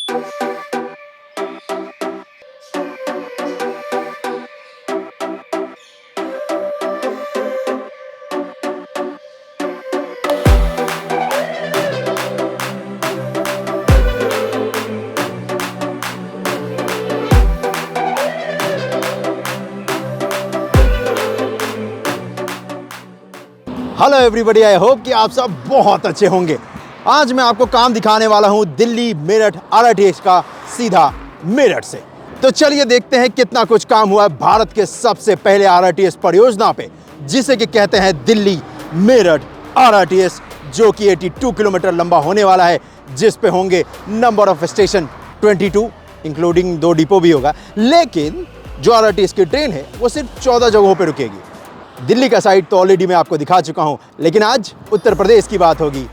Hello everybody, I hope कि आप सब बहुत अच्छे होंगे। आज मैं आपको काम दिखाने वाला हूं दिल्ली मेरठ आरआरटीएस का, सीधा मेरठ से। तो चलिए देखते हैं कितना कुछ काम हुआ है भारत के सबसे पहले आरआरटीएस परियोजना पे, जिसे कि कहते हैं दिल्ली मेरठ आरआरटीएस, जो कि 82 किलोमीटर लंबा होने वाला है, जिस पे होंगे number of station 22, including 2 depot भी होगा। लेकिन जो आरआरटीएस की ट्रेन है वो सिर्फ 14 जगहों पर रुकेगी। दिल्ली का साइड तो ऑलरेडी मैं आपको दिखा चुका हूं, लेकिन आज उत्तर प्रदेश की बात होगी,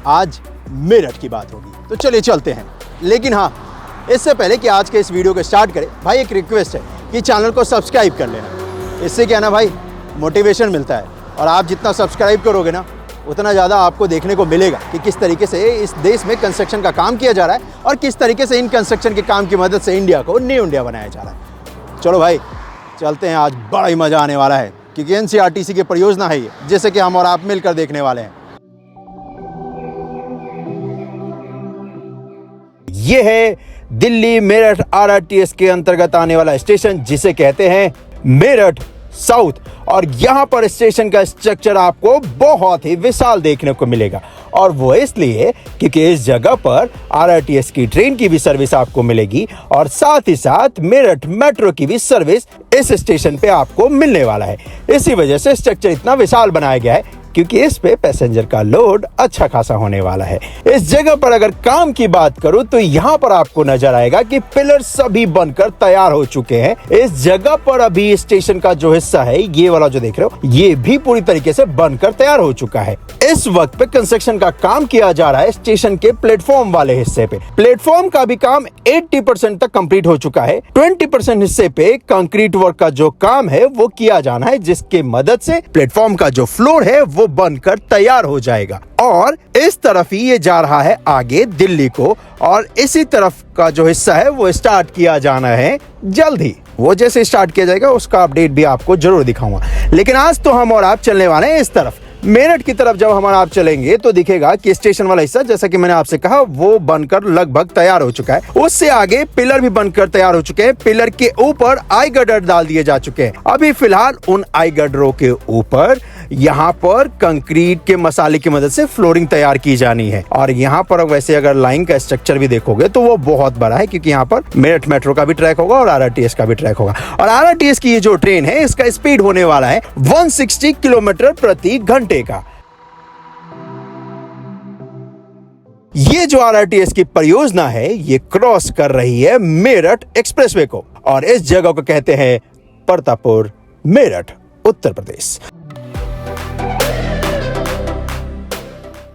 आज मेरठ की बात होगी। तो चलिए चलते हैं। लेकिन हाँ, इससे पहले कि आज के इस वीडियो को स्टार्ट करें, भाई एक रिक्वेस्ट है कि चैनल को सब्सक्राइब कर लेना। इससे क्या ना भाई, मोटिवेशन मिलता है, और आप जितना सब्सक्राइब करोगे ना, उतना ज़्यादा आपको देखने को मिलेगा कि किस तरीके से इस देश में कंस्ट्रक्शन का काम किया जा रहा है, और किस तरीके से इन कंस्ट्रक्शन के काम की मदद से इंडिया को न्यू इंडिया बनाया जा रहा है। चलो भाई चलते हैं, आज बड़ा ही मज़ा आने वाला है, क्योंकि एनसीआरटीसी की परियोजना है ये, जैसे कि हम और आप मिलकर देखने वाले हैं। ये है दिल्ली मेरठ आरआरटीएस के अंतर्गत आने वाला स्टेशन, जिसे कहते हैं मेरठ साउथ। और यहां पर स्टेशन का स्ट्रक्चर आपको बहुत ही विशाल देखने को मिलेगा, और वो इसलिए क्योंकि इस जगह पर आरआरटीएस की ट्रेन की भी सर्विस आपको मिलेगी, और साथ ही साथ मेरठ मेट्रो की भी सर्विस इस स्टेशन पे आपको मिलने वाला है। इसी वजह से स्ट्रक्चर इतना विशाल बनाया गया है, क्योंकि इस पे पैसेंजर का लोड अच्छा खासा होने वाला है। इस जगह पर अगर काम की बात करूं तो यहाँ पर आपको नजर आएगा कि पिलर सभी बनकर तैयार हो चुके हैं। इस जगह पर अभी स्टेशन का जो हिस्सा है, ये वाला जो देख रहे हो, ये भी पूरी तरीके से बनकर तैयार हो चुका है। इस वक्त पे कंस्ट्रक्शन का काम किया जा रहा है स्टेशन के प्लेटफॉर्म वाले हिस्से पे। प्लेटफॉर्म का भी काम 80% तक कंप्लीट हो चुका है। 20% हिस्से पे कंक्रीट वर्क का जो काम है वो किया जाना है, जिसके मदद से प्लेटफॉर्म का जो फ्लोर है वो बनकर तैयार हो जाएगा। और इस तरफ ही ये जा रहा है आगे दिल्ली को, और इसी तरफ का जो हिस्सा है वो स्टार्ट किया जाना है जल्द ही। वो जैसे स्टार्ट किया जाएगा उसका अपडेट भी आपको जरूर दिखाऊंगा। लेकिन आज तो हम और आप चलने वाले हैं इस तरफ, मेरठ की तरफ। जब हम आप चलेंगे तो दिखेगा कि स्टेशन वाला हिस्सा, जैसा कि मैंने आपसे कहा, वो बनकर लगभग तैयार हो चुका है। उससे आगे पिलर भी बनकर तैयार हो चुके हैं। पिलर के ऊपर आई गर्डर डाल दिए जा चुके हैं। अभी फिलहाल उन आई गर्डरों के ऊपर यहाँ पर कंक्रीट के मसाले की मदद से फ्लोरिंग तैयार की जानी है। और यहाँ पर वैसे अगर लाइन का स्ट्रक्चर भी देखोगे तो वो बहुत बड़ा है, क्योंकि यहाँ पर मेरठ मेट्रो का भी ट्रैक होगा और आरआरटीएस का भी ट्रैक होगा। और आरआरटीएस की ये जो ट्रेन है, इसका स्पीड होने वाला है 160 किलोमीटर प्रति घंटे का। ये जो आरआरटीएस की परियोजना है, ये क्रॉस कर रही है मेरठ एक्सप्रेसवे को, और इस जगह को कहते हैं परतापुर, मेरठ, उत्तर प्रदेश।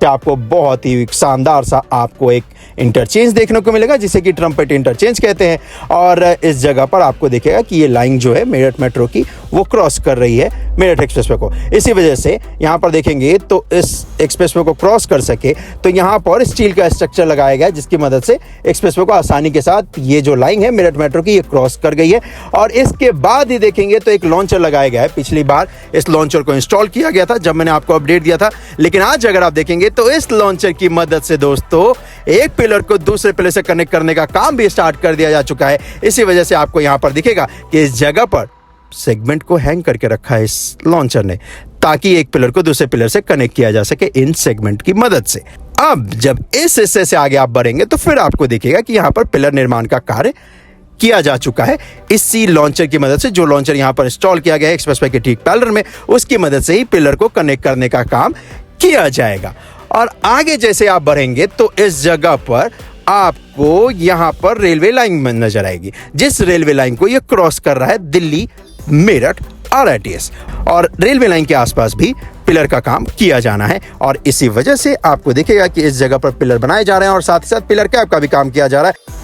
आपको बहुत ही शानदार सा आपको एक इंटरचेंज देखने को मिलेगा, जिसे कि ट्रम्पेट इंटरचेंज कहते हैं। और इस जगह पर आपको दिखेगा कि ये लाइन जो है मेरठ मेट्रो की, वो क्रॉस कर रही है मेरठ एक्सप्रेसवे को। इसी वजह से यहाँ पर देखेंगे तो इस एक्सप्रेसवे को क्रॉस कर सके तो यहाँ पर स्टील का स्ट्रक्चर लगाया गया है, जिसकी मदद से एक्सप्रेसवे को आसानी के साथ ये जो लाइन है मेरठ मेट्रो की, ये क्रॉस कर गई है। और इसके बाद ही देखेंगे तो एक लॉन्चर लगाया गया है। पिछली बार इस लॉन्चर को इंस्टॉल किया गया था जब मैंने आपको अपडेट दिया था, लेकिन आज अगर आप देखेंगे तो इस लॉन्चर की मदद से दोस्तों एक पिलर को दूसरे पिलर से कनेक्ट करने का काम भी स्टार्ट कर दिया जा चुका है। इसी वजह से आपको यहां पर दिखेगा कि इस जगह पर सेगमेंट को हैंग करके रखा है इस लॉन्चर ने, ताकि एक पिलर को दूसरे पिलर से कनेक्ट किया जा सके इन सेगमेंट की मदद से। अब जब इस हिस्से से आगे आप बढ़ेंगे तो फिर आपको दिखेगा कि यहां पर पिलर निर्माण का कार्य किया जा चुका है इसी लॉन्चर की मदद से। जो लॉन्चर यहां पर इंस्टॉल किया गया है एक्सप्रेसवे के ठीक पैरेलल में, उसकी मदद से ही पिलर को कनेक्ट करने का काम किया जाएगा। और आगे जैसे आप बढ़ेंगे तो इस जगह पर आपको यहां पर रेलवे लाइन नजर आएगी, जिस रेलवे लाइन को ये क्रॉस कर रहा है दिल्ली मेरठ आरआरटीएस। और रेलवे लाइन के आसपास भी पिलर का काम किया जाना है, और इसी वजह से आपको दिखेगा कि इस जगह पर पिलर बनाए जा रहे हैं और साथ ही साथ पिलर कैप का भी काम किया जा रहा है।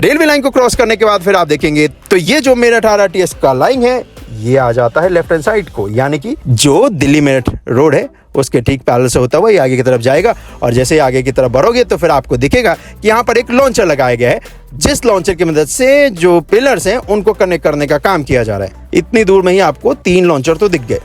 रेलवे लाइन को क्रॉस करने के बाद फिर आप देखेंगे तो ये जो मेरठ आरआरटीएस का लाइन है ये आ जाता है लेफ्ट हैंड साइड को, यानी कि जो दिल्ली मेरठ रोड है उसके ठीक पैरेलल से होता हुआ ये आगे की तरफ जाएगा। और जैसे ही आगे की तरफ बढ़ोगे तो फिर आपको दिखेगा कि यहाँ पर एक लॉन्चर लगाया गया है, जिस लॉन्चर की मदद से जो पिलर्स हैं उनको कनेक्ट करने का काम किया जा रहा है। इतनी दूर में ही आपको 3 लॉन्चर तो दिख गए।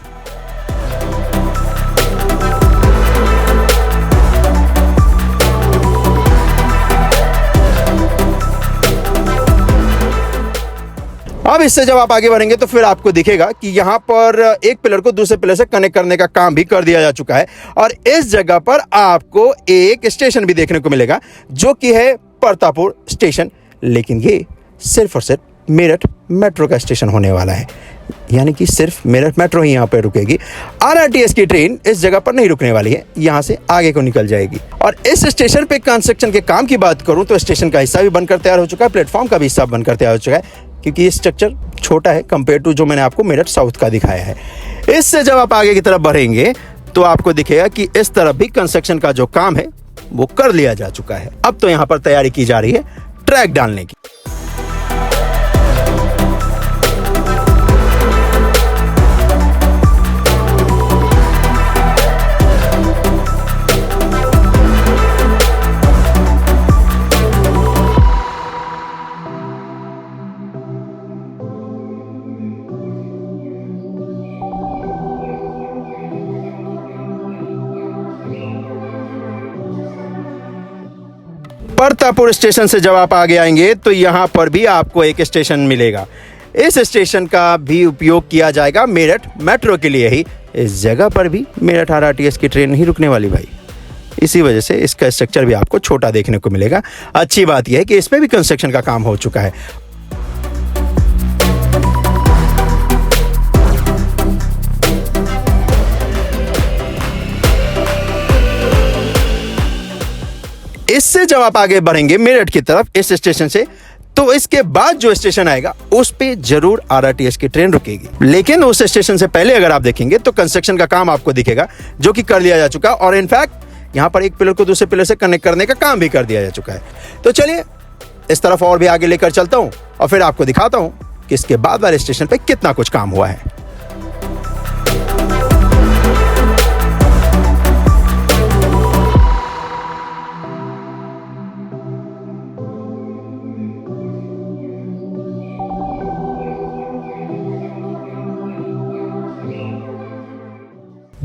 अब इससे जब आप आगे बढ़ेंगे तो फिर आपको दिखेगा कि यहाँ पर एक पिलर को दूसरे पिलर से कनेक्ट करने का काम भी कर दिया जा चुका है। और इस जगह पर आपको एक स्टेशन भी देखने को मिलेगा जो कि है परतापुर स्टेशन, लेकिन ये सिर्फ और सिर्फ मेरठ मेट्रो का स्टेशन होने वाला है, यानी कि सिर्फ मेरठ मेट्रो ही यहाँ पर रुकेगी। आरआरटीएस की ट्रेन इस जगह पर नहीं रुकने वाली है, यहाँ से आगे को निकल जाएगी। और इस स्टेशन पे कंस्ट्रक्शन के काम की बात करूं तो स्टेशन का हिस्सा भी बनकर तैयार हो चुका है, प्लेटफॉर्म का भी हिस्सा बनकर तैयार हो चुका है, क्योंकि ये स्ट्रक्चर छोटा है कंपेयर टू जो मैंने आपको मेरठ साउथ का दिखाया है। इससे जब आप आगे की तरफ बढ़ेंगे तो आपको दिखेगा कि इस तरफ भी कंस्ट्रक्शन का जो काम है वो कर लिया जा चुका है। अब तो यहाँ पर तैयारी की जा रही है ट्रैक डालने की। परतापुर स्टेशन से जब आप आगे आएंगे तो यहाँ पर भी आपको एक स्टेशन मिलेगा। इस स्टेशन का भी उपयोग किया जाएगा मेरठ मेट्रो के लिए ही। इस जगह पर भी मेरठ आरआरटीएस की ट्रेन नहीं रुकने वाली भाई, इसी वजह से इसका स्ट्रक्चर भी आपको छोटा देखने को मिलेगा। अच्छी बात यह है कि इस पर भी कंस्ट्रक्शन का काम हो चुका है। इससे जब आप आगे बढ़ेंगे मेरठ की तरफ इस स्टेशन से, तो इसके बाद जो स्टेशन आएगा उस पे जरूर आरआरटीएस की ट्रेन रुकेगी। लेकिन उस स्टेशन से पहले अगर आप देखेंगे तो कंस्ट्रक्शन का काम आपको दिखेगा जो कि कर लिया जा चुका, और इनफैक्ट यहाँ पर एक पिलर को दूसरे पिलर से कनेक्ट करने का काम भी कर दिया जा चुका है। तो चलिए इस तरफ और भी आगे लेकर चलता हूँ और फिर आपको दिखाता हूँ कि इसके बाद वाले स्टेशन पे कितना कुछ काम हुआ है।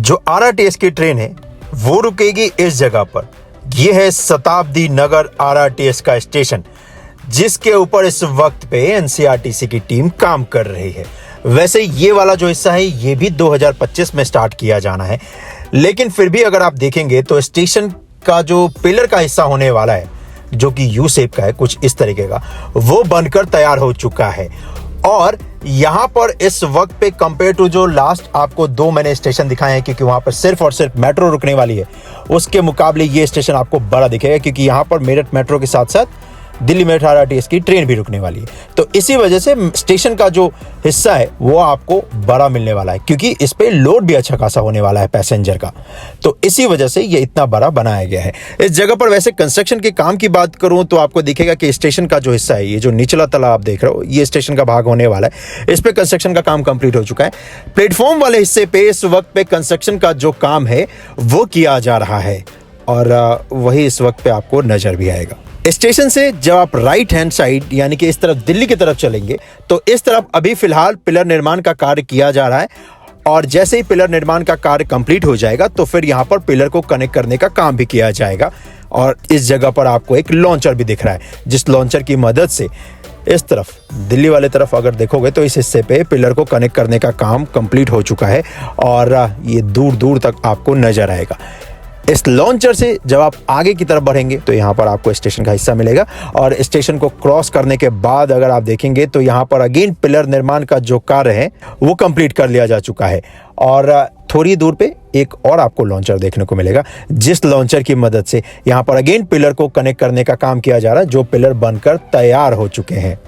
जो आरआरटीएस की ट्रेन है वो रुकेगी इस जगह पर। यह है शताब्दी नगर आरआरटीएस का स्टेशन, जिसके ऊपर इस वक्त पे एनसीआरटीसी की टीम काम कर रही है। वैसे ये वाला जो हिस्सा है ये भी 2025 में स्टार्ट किया जाना है, लेकिन फिर भी अगर आप देखेंगे तो स्टेशन का जो पिलर का हिस्सा होने वाला है जो कि यू शेप का है, कुछ इस तरीके का, वो बनकर तैयार हो चुका है। और यहां पर इस वक्त पे कंपेयर टू जो लास्ट आपको 2 मैंने स्टेशन दिखाए हैं, क्योंकि वहां पर सिर्फ और सिर्फ मेट्रो रुकने वाली है, उसके मुकाबले ये स्टेशन आपको बड़ा दिखेगा, क्योंकि यहां पर मेरठ मेट्रो के साथ साथ दिल्ली मेरठ आरआरटीएस की ट्रेन भी रुकने वाली है। तो इसी वजह से स्टेशन का जो हिस्सा है वो आपको बड़ा मिलने वाला है, क्योंकि इस पे लोड भी अच्छा खासा होने वाला है पैसेंजर का। तो इसी वजह से ये इतना बड़ा बनाया गया है। इस जगह पर वैसे कंस्ट्रक्शन के काम की बात करूं तो आपको दिखेगा कि स्टेशन का जो हिस्सा है, ये जो निचला तला आप देख रहे हो, ये स्टेशन का भाग होने वाला है। इस पे कंस्ट्रक्शन का काम कंप्लीट हो चुका है। प्लेटफॉर्म वाले हिस्से पे इस वक्त पे कंस्ट्रक्शन का जो काम है वो किया जा रहा है, और वही इस वक्त पे आपको नजर भी आएगा। स्टेशन से जब आप राइट हैंड साइड यानी कि इस तरफ दिल्ली की तरफ चलेंगे तो इस तरफ अभी फिलहाल पिलर निर्माण का कार्य किया जा रहा है, और जैसे ही पिलर निर्माण का कार्य कंप्लीट हो जाएगा तो फिर यहाँ पर पिलर को कनेक्ट करने का काम भी किया जाएगा। और इस जगह पर आपको एक लॉन्चर भी दिख रहा है, जिस लॉन्चर की मदद से इस तरफ दिल्ली वाले तरफ अगर देखोगे तो इस हिस्से पे पिलर को कनेक्ट करने का काम कंप्लीट हो चुका है, और ये दूर दूर तक आपको नजर आएगा। इस लॉन्चर से जब आप आगे की तरफ बढ़ेंगे तो यहाँ पर आपको स्टेशन का हिस्सा मिलेगा, और स्टेशन को क्रॉस करने के बाद अगर आप देखेंगे तो यहाँ पर अगेन पिलर निर्माण का जो कार्य है वो कंप्लीट कर लिया जा चुका है। और थोड़ी दूर पे एक और आपको लॉन्चर देखने को मिलेगा, जिस लॉन्चर की मदद से यहाँ पर अगेन पिलर को कनेक्ट करने का काम किया जा रहा है, जो पिलर बनकर तैयार हो चुके हैं।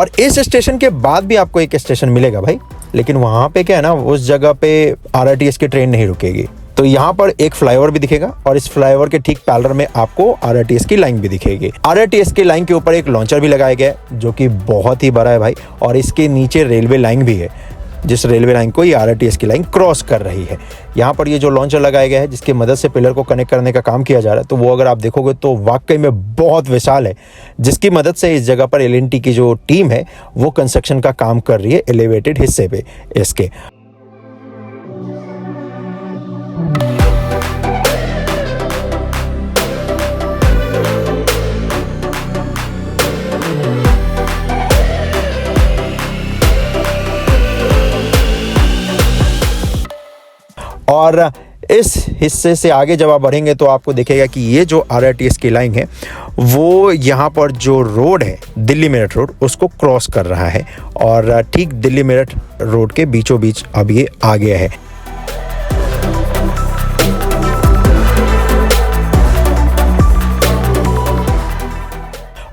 और इस स्टेशन के बाद भी आपको एक स्टेशन मिलेगा भाई, लेकिन वहां पे क्या है ना, उस जगह पे आरआरटीएस की ट्रेन नहीं रुकेगी। तो यहाँ पर एक फ्लाईओवर भी दिखेगा और इस फ्लाईओवर के ठीक पैरेलल में आपको आरआरटीएस की लाइन भी दिखेगी। आरआरटीएस की लाइन के ऊपर एक लॉन्चर भी लगाया गया है जो कि बहुत ही बड़ा है भाई, और इसके नीचे रेलवे लाइन भी है, जिस रेलवे लाइन को ये आरआरटीएस की लाइन क्रॉस कर रही है। यहाँ पर ये जो लॉन्चर लगाया गया है जिसकी मदद से पिलर को कनेक्ट करने का काम किया जा रहा है, तो वो अगर आप देखोगे तो वाकई में बहुत विशाल है, जिसकी मदद से इस जगह पर एलएनटी की जो टीम है वो कंस्ट्रक्शन का काम कर रही है एलिवेटेड हिस्से पे इसके। और इस हिस्से से आगे जब आप बढ़ेंगे तो आपको दिखेगा कि ये जो आरआरटीएस की लाइन है वो यहाँ पर जो रोड है दिल्ली मेरठ रोड उसको क्रॉस कर रहा है, और ठीक दिल्ली मेरठ रोड के बीचों बीच अब ये आ गया है।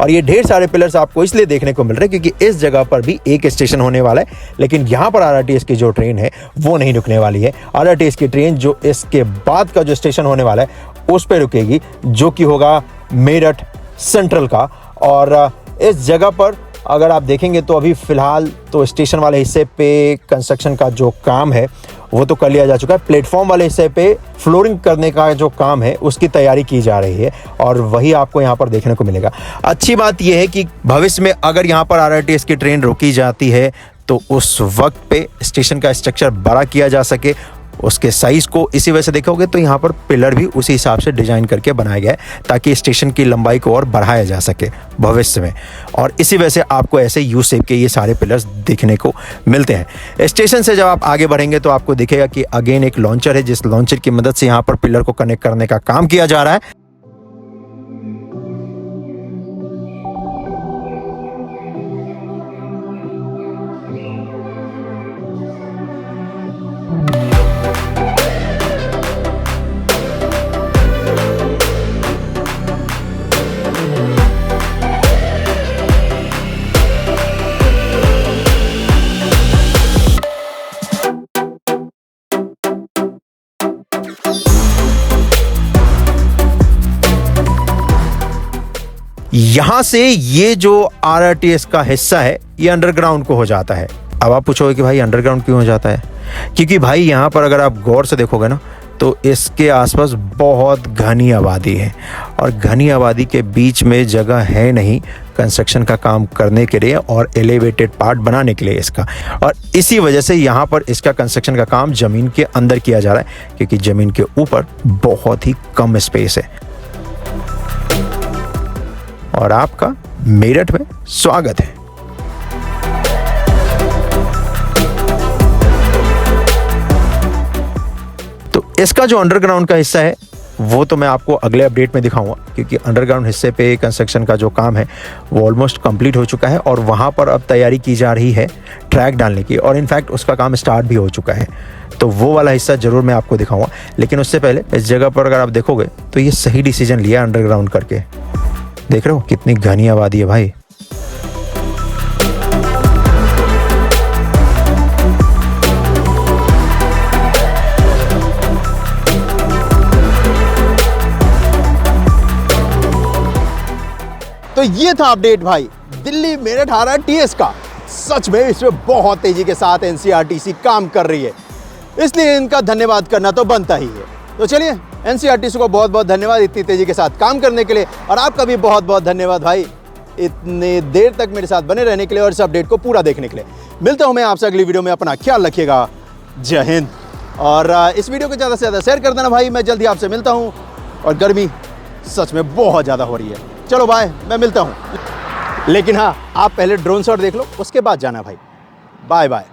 और ये ढेर सारे पिलर्स आपको इसलिए देखने को मिल रहे हैं क्योंकि इस जगह पर भी एक स्टेशन होने वाला है, लेकिन यहाँ पर आरआरटीएस की जो ट्रेन है वो नहीं रुकने वाली है। आरआरटीएस की ट्रेन जो इसके बाद का जो स्टेशन होने वाला है उस पर रुकेगी, जो कि होगा मेरठ सेंट्रल का। और इस जगह पर अगर आप देखेंगे तो अभी फ़िलहाल तो स्टेशन वाले हिस्से पे कंस्ट्रक्शन का जो काम है वो तो कर लिया जा चुका है। प्लेटफॉर्म वाले हिस्से पे फ्लोरिंग करने का जो काम है उसकी तैयारी की जा रही है, और वही आपको यहाँ पर देखने को मिलेगा। अच्छी बात यह है कि भविष्य में अगर यहाँ पर आरआरटीएस की ट्रेन रोकी जाती है तो उस वक्त पे स्टेशन का स्ट्रक्चर बड़ा किया जा सके, उसके साइज को इसी वजह से देखोगे तो यहाँ पर पिलर भी उसी हिसाब से डिजाइन करके बनाया गया है ताकि स्टेशन की लंबाई को और बढ़ाया जा सके भविष्य में, और इसी वजह से आपको ऐसे यू शेप के ये सारे पिलर्स देखने को मिलते हैं। स्टेशन से जब आप आगे बढ़ेंगे तो आपको दिखेगा कि अगेन एक लॉन्चर है, जिस लॉन्चर की मदद से यहाँ पर पिलर को कनेक्ट करने का काम किया जा रहा है। यहां से ये जो आरआरटीएस का हिस्सा है ये अंडरग्राउंड को हो जाता है। अब आप पूछोगे कि भाई अंडरग्राउंड क्यों हो जाता है, क्योंकि भाई यहां पर अगर आप गौर से देखोगे ना तो इसके आसपास बहुत घनी आबादी है, और घनी आबादी के बीच में जगह है नहीं कंस्ट्रक्शन का काम करने के लिए और एलिवेटेड पार्ट बनाने के लिए इसका, और इसी वजह से यहाँ पर इसका कंस्ट्रक्शन का काम ज़मीन के अंदर किया जा रहा है, क्योंकि ज़मीन के ऊपर बहुत ही कम स्पेस है। और आपका मेरठ में स्वागत है। तो इसका जो अंडरग्राउंड का हिस्सा है वो तो मैं आपको अगले अपडेट में दिखाऊंगा, क्योंकि अंडरग्राउंड हिस्से पे कंस्ट्रक्शन का जो काम है वो ऑलमोस्ट कंप्लीट हो चुका है, और वहाँ पर अब तैयारी की जा रही है ट्रैक डालने की, और इनफैक्ट उसका काम स्टार्ट भी हो चुका है। तो वो वाला हिस्सा ज़रूर मैं आपको दिखाऊंगा, लेकिन उससे पहले इस जगह पर अगर आप देखोगे तो ये सही डिसीजन लिया अंडरग्राउंड करके। देख रहे हो कितनी घनी आबादी है भाई। तो ये था अपडेट भाई दिल्ली मेरठ आरआरटीएस का। सच में इसमें बहुत तेजी के साथ एनसीआरटीसी काम कर रही है, इसलिए इनका धन्यवाद करना तो बनता ही है। तो चलिए एनसीआरटीसी को बहुत बहुत धन्यवाद इतनी तेजी के साथ काम करने के लिए, और आपका भी बहुत बहुत धन्यवाद भाई इतने देर तक मेरे साथ बने रहने के लिए और इस अपडेट को पूरा देखने के लिए। मिलता हूं मैं आपसे अगली वीडियो में, अपना ख्याल रखिएगा। जय हिंद। और इस वीडियो को ज़्यादा से ज़्यादा शेयर कर देना भाई। मैं जल्दी आपसे मिलता हूँ, और गर्मी सच में बहुत ज़्यादा हो रही है। चलो बाय, मैं मिलता हूँ, लेकिन हाँ आप पहले ड्रोन शॉट देख लो उसके बाद जाना भाई। Bye bye.